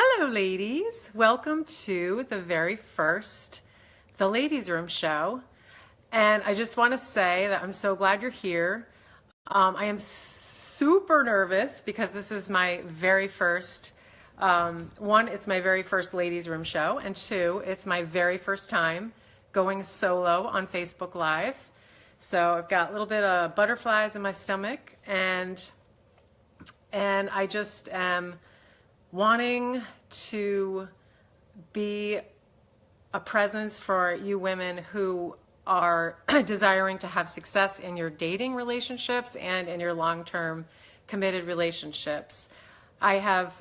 Hello, ladies. Welcome to the very first The Ladies Room show. And I just want to say that I'm so glad you're here. I am super nervous because this is my very first, one, it's my very first Ladies Room show, and two, it's my very first time going solo on Facebook Live. So I've got a little bit of butterflies in my stomach, and I just am wanting to be a presence for you women who are desiring to have success in your dating relationships and in your long-term committed relationships. I have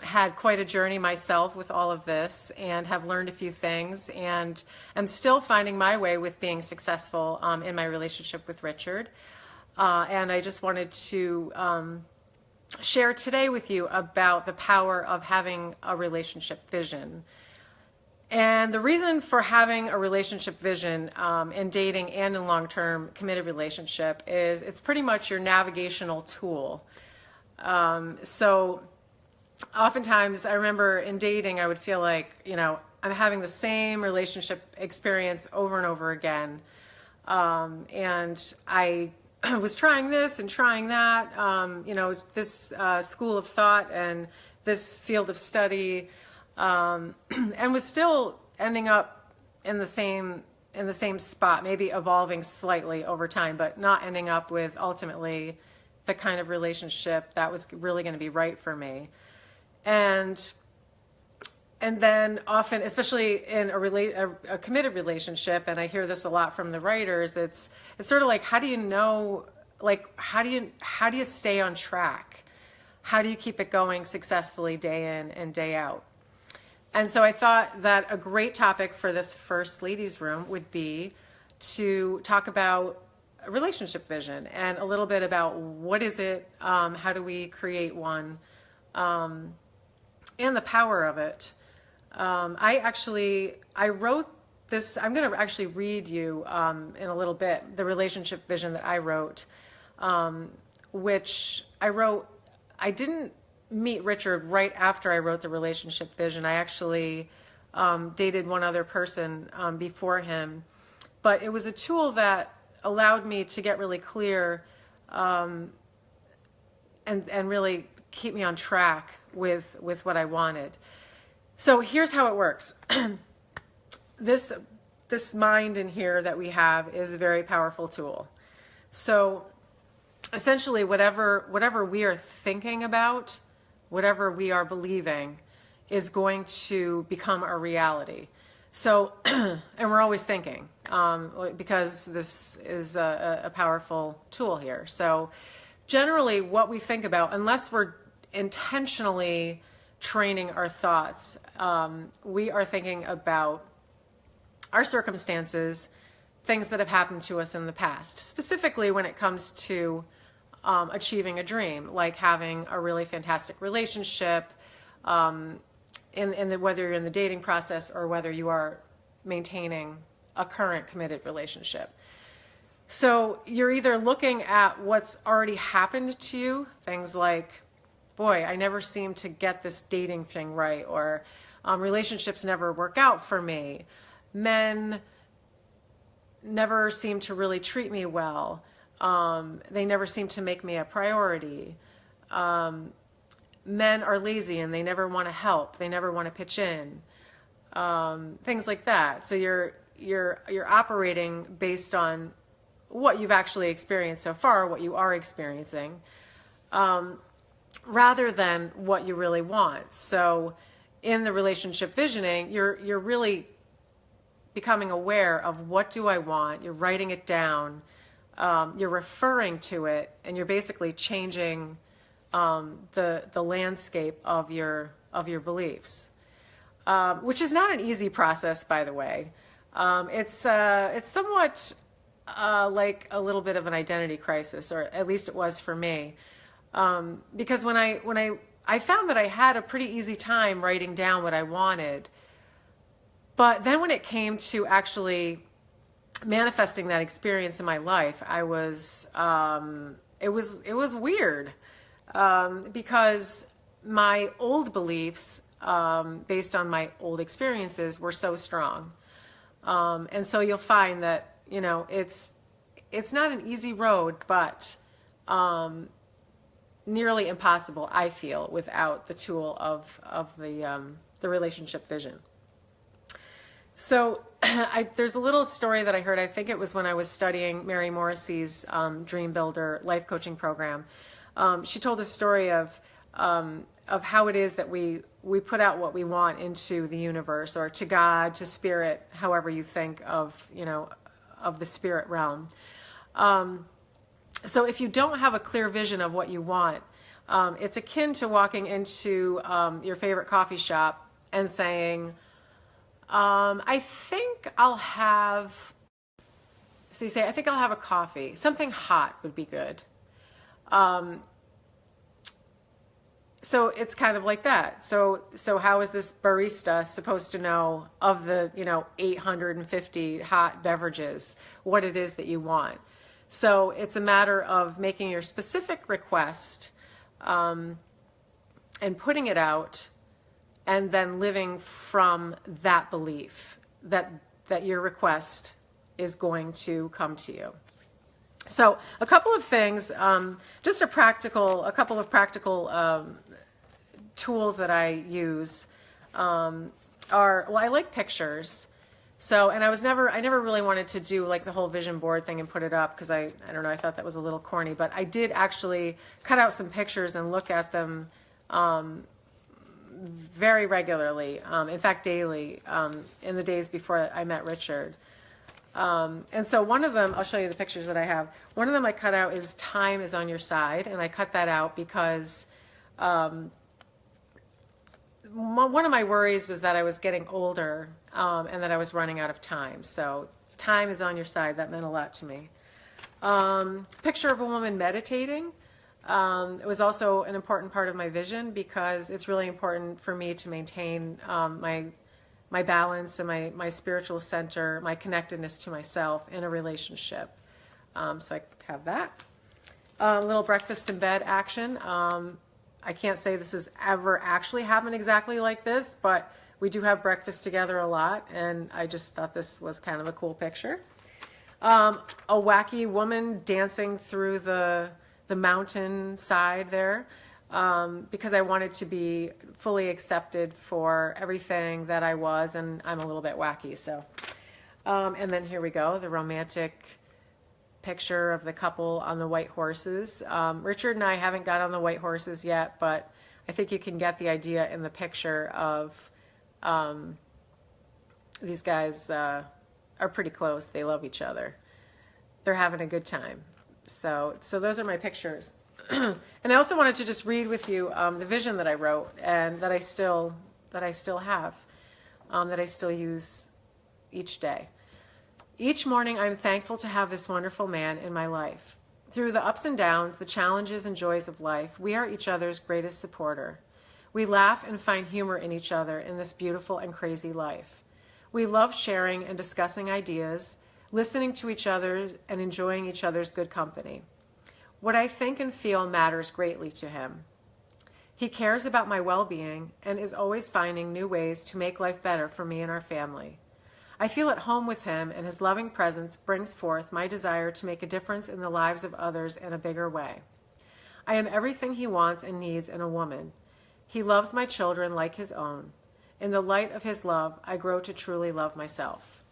had quite a journey myself with all of this and have learned a few things, and I'm still finding my way with being successful in my relationship with Richard. And I just wanted to share today with you about the power of having a relationship vision. And the reason for having a relationship vision in dating and in long-term committed relationship is it's pretty much your navigational tool. So oftentimes I remember in dating, I would feel like, I'm having the same relationship experience over and over again. And I was trying this and trying that, this school of thought and this field of study, and was still ending up in the same spot, maybe evolving slightly over time, but not ending up with ultimately the kind of relationship that was really going to be right for me. And then often, especially in a committed relationship, and I hear this a lot from the writers, it's sort of like, how do you know, how do you stay on track? How do you keep it going successfully day in and day out? And so I thought that a great topic for this first ladies' room would be to talk about a relationship vision and a little bit about what is it, how do we create one, and the power of it. I wrote this, I'm going to actually read you in a little bit, the relationship vision that I wrote, which I didn't meet Richard right after I wrote the relationship vision. I actually dated one other person before him, but it was a tool that allowed me to get really clear and really keep me on track with what I wanted. So here's how it works. This mind in here that we have is a very powerful tool. So essentially whatever we are thinking about, whatever we are believing is going to become a reality. So, and we're always thinking, because this is a powerful tool here. So generally what we think about, unless we're intentionally training our thoughts, we are thinking about our circumstances, things that have happened to us in the past, specifically when it comes to achieving a dream, like having a really fantastic relationship, whether you're in the dating process or whether you are maintaining a current committed relationship. So you're either looking at what's already happened to you, things like, boy, I never seem to get this dating thing right, or relationships never work out for me. Men never seem to really treat me well. They never seem to make me a priority. Men are lazy and they never want to help. They never want to pitch in. Things like that. So you're operating based on what you've actually experienced so far, what you are experiencing, rather than what you really want. So in the relationship visioning, you're really becoming aware of what do I want. You're writing it down. You're referring to it, and you're basically changing the landscape of your beliefs, which is not an easy process, by the way. It's somewhat like a little bit of an identity crisis, or at least it was for me, because when I found that I had a pretty easy time writing down what I wanted, but then when it came to actually manifesting that experience in my life, it was weird, because my old beliefs, based on my old experiences, were so strong. And so you'll find that, you know, it's not an easy road, but nearly impossible, I feel, without the tool of the relationship vision. So there's a little story that I heard. I think it was when I was studying Mary Morrissey's Dream Builder life coaching program. She told a story of how it is that we put out what we want into the universe, or to God, to spirit, however you think of, you know, of the spirit realm. So if you don't have a clear vision of what you want, it's akin to walking into your favorite coffee shop and saying, I think I'll have, so you say, I think I'll have a coffee. Something hot would be good. So it's kind of like that. So how is this barista supposed to know of the, you know, 850 hot beverages, what it is that you want? So it's a matter of making your specific request, and putting it out, and then living from that belief that your request is going to come to you. So a couple of things, just a couple of practical tools that I use are, well, I like pictures. So, and I never really wanted to do like the whole vision board thing and put it up, because I don't know, I thought that was a little corny, but I did actually cut out some pictures and look at them very regularly, in fact daily, in the days before I met Richard. And so one of them, I'll show you the pictures that I have. One of them I cut out is time is on your side, and I cut that out because one of my worries was that I was getting older, and that I was running out of time. So time is on your side. That meant a lot to me. Picture of a woman meditating. It was also an important part of my vision, because it's really important for me to maintain my balance and my spiritual center, my connectedness to myself in a relationship. So I have that. A little breakfast in bed action. I can't say this has ever actually happened exactly like this, but we do have breakfast together a lot, and I just thought this was kind of a cool picture. A wacky woman dancing through the mountain side there, because I wanted to be fully accepted for everything that I was, and I'm a little bit wacky. So, and then here we go, the romantic picture of the couple on the white horses. Richard and I haven't got on the white horses yet, but I think you can get the idea in the picture of these guys are pretty close. They love each other. They're having a good time. So those are my pictures. And I also wanted to just read with you the vision that I wrote, and that I still have, that I still use each day. Each morning, I'm thankful to have this wonderful man in my life. Through the ups and downs, the challenges and joys of life, we are each other's greatest supporter. We laugh and find humor in each other in this beautiful and crazy life. We love sharing and discussing ideas, listening to each other, and enjoying each other's good company. What I think and feel matters greatly to him. He cares about my well-being and is always finding new ways to make life better for me and our family. I feel at home with him, and his loving presence brings forth my desire to make a difference in the lives of others in a bigger way. I am everything he wants and needs in a woman. He loves my children like his own. In the light of his love, I grow to truly love myself.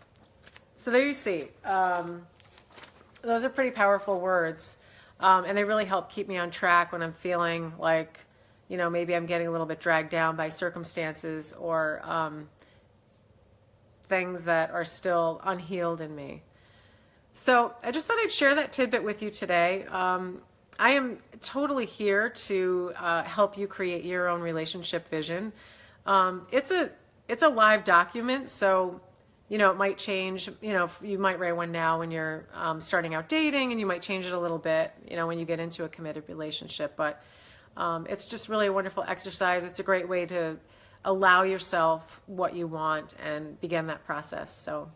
So there you see. Those are pretty powerful words, and they really help keep me on track when I'm feeling like, you know, maybe I'm getting a little bit dragged down by circumstances or things that are still unhealed in me. So I just thought I'd share that tidbit with you today. I am totally here to help you create your own relationship vision. It's a live document, so you know it might change. You know, you might write one now when you're starting out dating, and you might change it a little bit, you know, when you get into a committed relationship. But it's just really a wonderful exercise. It's a great way to allow yourself what you want and begin that process. So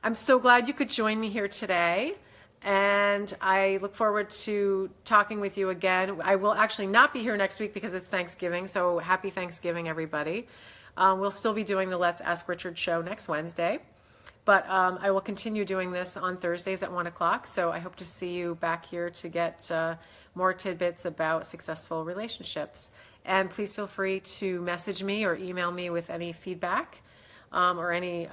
I'm so glad you could join me here today. And I look forward to talking with you again. I will actually not be here next week because it's Thanksgiving, so happy Thanksgiving, everybody. We'll still be doing the Let's Ask Richard show next Wednesday. But I will continue doing this on Thursdays at 1 o'clock. So I hope to see you back here to get more tidbits about successful relationships. And please feel free to message me or email me with any feedback or any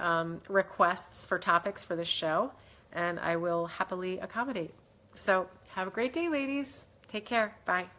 requests for topics for this show. And I will happily accommodate. So have a great day, ladies. Take care. Bye.